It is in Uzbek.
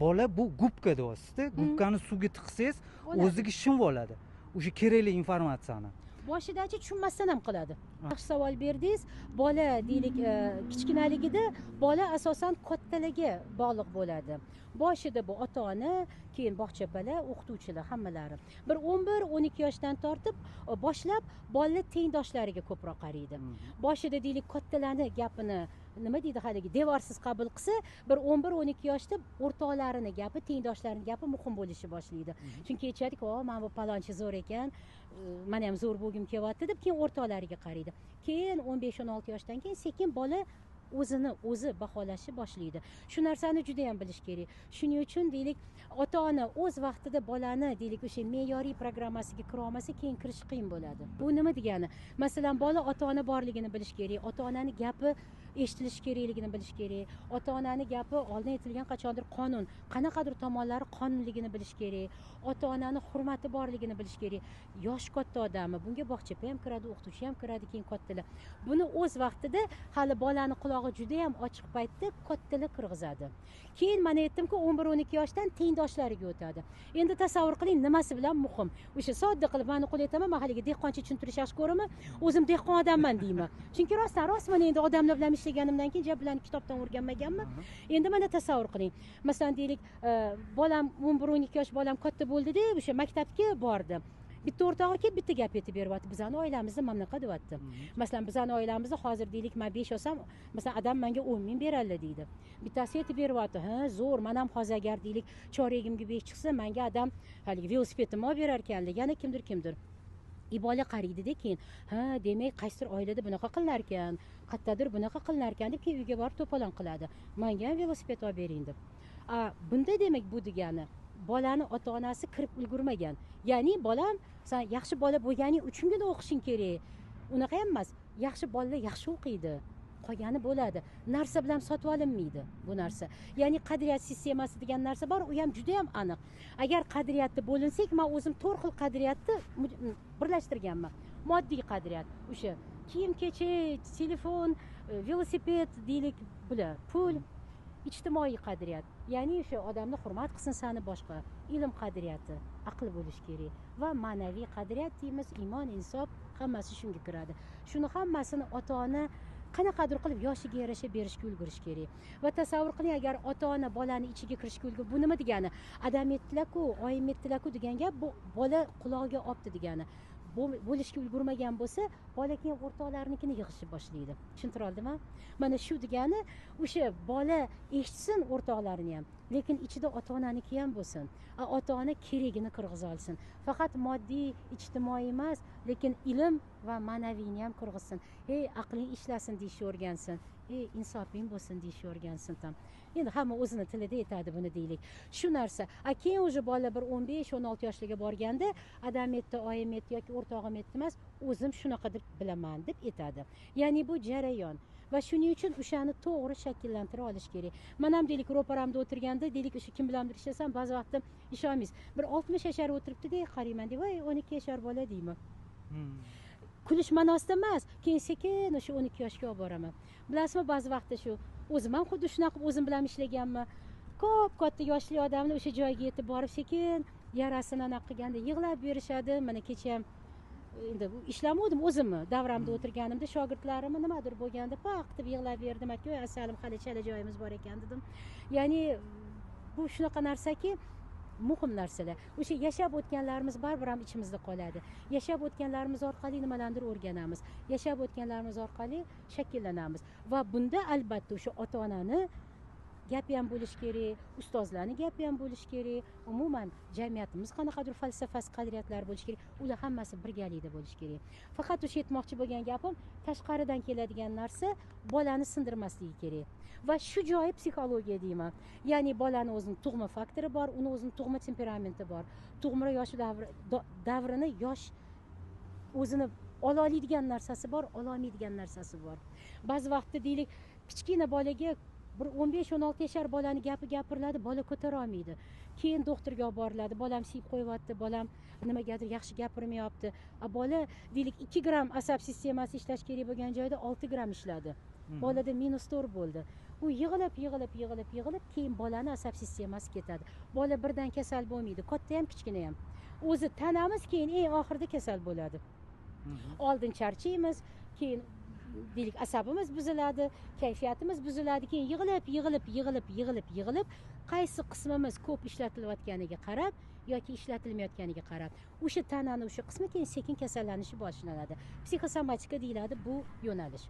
bola bu gubka deyapsizda, gubkani suvga tiqsangiz o'ziga shimib oladi o'sha kerakli informatsiyani. Boshidachi tushunmasdan ham qiladi. Yaxshi savol berdingiz. Bola deylik kichkinaligida bola asosan kattaligi bog'liq bo'ladi. Boshida bu ota-ona, keyin bog'cha bola, o'qituvchilar hammalari. Bir 11-12 yoshdan tortib boshlab bolalar tengdoshlariga ko'proq qaraydi. Boshida deylik kattalarni gapini nima deydi haligi devorsiz qabul qilsa, bir 11-12 yoshda o'rtoqlarini gapi, tengdoshlarining gapi muhim bo'lishni boshlaydi. Chunki aytadi-ku, "Men bu palonchi zo'r ekan, men ham zo'r bo'lgim kelyapti" deb keyin o'rtoqlariga qaraydi. Keyin 15-16 yoshdan keyin sekin bola o'zi baholashni boshlaydi. Shu narsani juda ham bilish kerak. Shuning uchun deylik, ota-ona o'z vaqtida bolani deylik o'sha me'yoriy programmasiga kira olmasa, keyin kirish qiyin bo'ladi. Bu nima degani? Masalan, bola ota-ona borligini bilish kerak, ota-onaning gapi eshitilishi kerakligini bilish kerak. Ota-onaning gapi oldin aytilgan qachondir qonun, qanaqadir tomonlari qonunligini bilish kerak. Ota-onaning hurmati borligini bilish kerak. Yosh katta odami, bunga bog'chaga ham kiradi, o'qituvchi ham kiradi, keyin kattalar. Buni o'z vaqtida hali bolani qulog'i juda ham ochiq paytda kattalar kirgizadi. Keyin men aytdimki, 11-12 yoshdan tengdoshlariga o'tadi. Endi tasavvur qiling, nimasi bilan muhim. O'sha sodda qilib meni qo'l aytaman, men haliga dehqoncha tushuntirish yaxshi ko'raman. O'zim dehqon odamman deyman. Chunki rostdan rost men endi odamlar bilan ishlaganimdan keyin jablarni kitobdan o'rganmaganman. Endi mana tasavvur qiling. Masalan, deylik, bolam 11-12 yosh bolam katta bo'ldi-da, o'sha maktabga bordi. Bitta o'rtog'i kelib bitta gap aytib beryapti. Bizani oilamizni mana bunaqa deyapti. Masalan, bizani oilamizda hozir deylik, men 5 olsam, masalan, adam menga 10 ming beradi deydi. Bittasi aytib beryapti. Ha, zo'r, men ham hozir agar deylik, choregimga 5 chiqsa, menga adam haligi velosipedimni olib berar ekanlar. Yana kimdir. Bola qaraydi-da, keyin, ha, demak, qaysidir oilada bunaqa qilinar ekan, qayerdadir bunaqa qilinar ekan deb keyin uyga borib to'polon qiladi. Menga ham velosiped olib bering deb. Bunda demak bu degani bolani ota-onasi kirib ulgurmagan. Ya'ni bolam, sen yaxshi bola bo'lganing uchungina o'qishing kerak. Unaqa ham emas. Yaxshi bolalar yaxshi o'qiydi. Qolgani bo'ladi. Narsa bilan sotib olinmaydi bu narsa. Ya'ni qadriyat sistemasi degan narsa bor, u ham juda ham aniq. Agar qadriyatni bo'linsak, men o'zim 4 xil qadriyatni birlashtirganman. Moddiy qadriyat, o'sha kiyim-kechak, telefon, velosiped deylik, bular, pul, ijtimoiy qadriyat. Ya'ni o'sha odamni hurmat qilsin sani boshqa, ilm qadriyati, aql bo'lish kerak va ma'naviy qadriyat deymiz, iymon, insof, hammasi shunga kiradi. Shuni hammasini ota-ona qanaqadir qilib yoshiga yarasha berishga ulgurish kerak. Va tasavvur qiling, agar ota-ona bolani ichiga kirishga ulgurib, bu nima degani? Adam aytdilar-ku, oyim aytdilar-ku degan gap, bu bola qulog'iga olibdi degani. Bo'lishga ulgurmagan bo'lsa, bola keyin o'rtoqlarinikini yig'ishni boshlaydi. Tushuntira oldimmi? Mana shu degani, o'sha bola eshitsin o'rtoqlarini ham, lekin ichida ota-onaniki ham bo'lsin. Ota-ona keragini kirg'iza olsin. Faqat moddiy, ijtimoiy emas, lekin ilm va ma'naviyni ham kirg'izsin. Ey, aqling ishlasin deyishni o'rgansin. Ey, insofing bo'lsin deyishni o'rgansin ham. Endi hamma o'zini tilida aytadi buni deylik. Shu narsa. Keyin o'sha bola bir 15-16 yoshlarga borganda, adam aytdi, oyim aytdi yoki o'rtog'im aytdi emas, o'zim shunaqa deb bilaman deb aytadi. Ya'ni bu jarayon. Va shuning uchun o'shani to'g'ri shakllantira olish kerak. Men ham deylik, ro'paramda o'tirganda, deylik, o'sha kim bilandir ishlasam, ba'zi vaqtda ishonmaysiz. Bir 60 yashar o'tiribdi-da, qarayman deb, voy 12 yashar bola deyman. Kulish ma'nosida emas, keyin sekin o'sha 12 yoshga olib boraman. Bilasizmi, ba'zi vaqtda shu o'zim ham xuddi shunaqa o'zim bilan ishlaganman. Ko'p katta yoshli odamni o'sha joyga yetib borib, sekin yarasini aniq qilganda yig'lab berishadi. Mana kecha ham endi ishlamadim o'zimni, davramda o'tirganimda shogirdlarimni nimadir bo'lganda paq deb yig'lab berdim. Aytdim, "Assalim, hali chala joyimiz bor ekan" dedim. Ya'ni bu shunaqa narsaki, muhim narsalar. O'sha yashab o'tganlarimiz baribir ham ichimizda qoladi. Yashab o'tganlarimiz orqali nimalardir o'rganamiz. Yashab o'tganlarimiz orqali shakllanamiz. Va bunda albatta o'sha ota-onani gapi ham bo'lish kerak, ustozlarning gapi ham bo'lish kerak, umuman jamiyatimiz qanaqadir falsafasi, qadriyatlar bo'lish kerak. Ular hammasi birgalikda bo'lish kerak. Faqat o'sha aytmoqchi bo'lgan gapim, tashqaridan keladigan narsa bolani sindirmasligi kerak. Va shu joyi psixologiya deyman. Ya'ni bolani o'zining tug'ma faktori bor, uni o'zining tug'ma temperamenti bor. Tug'ma yosh davrini yosh o'zini ola oladigan narsasi bor, ola olmaydigan narsasi bor. Ba'zi vaqtda deylik, kichkina bolaga bir 15-16 yashar bolani gapi gapiriladi, bola ko'tara olmaydi. Keyin doktorga olib boriladi, bolam siyib qo'yyapti, bolam nimagadir yaxshi gapirmayapti. Bola deylik 2 gram asab sistemasi ishlash kerak bo'lgan joyda 6 gram ishladi. Bolada -4 bo'ldi. u yig'ilib keyin bolani asab sistemasi ketadi. Bola birdan kasal bo'lmaydi, katta ham kichkina ham. O'zi tanamiz keyin eng oxirida kasal bo'ladi. Oldin charchaymiz, keyin deylik asabimiz buziladi, kayfiyatimiz buziladi, keyin yig'ilib qaysi qismimiz ko'p ishlatilayotganiga qarab yoki ishlatilmayotganiga qarab o'sha tanani o'sha qismi keyin sekin kasallanishi boshlanadi. Psixosomatika deyiladi bu yo'nalish.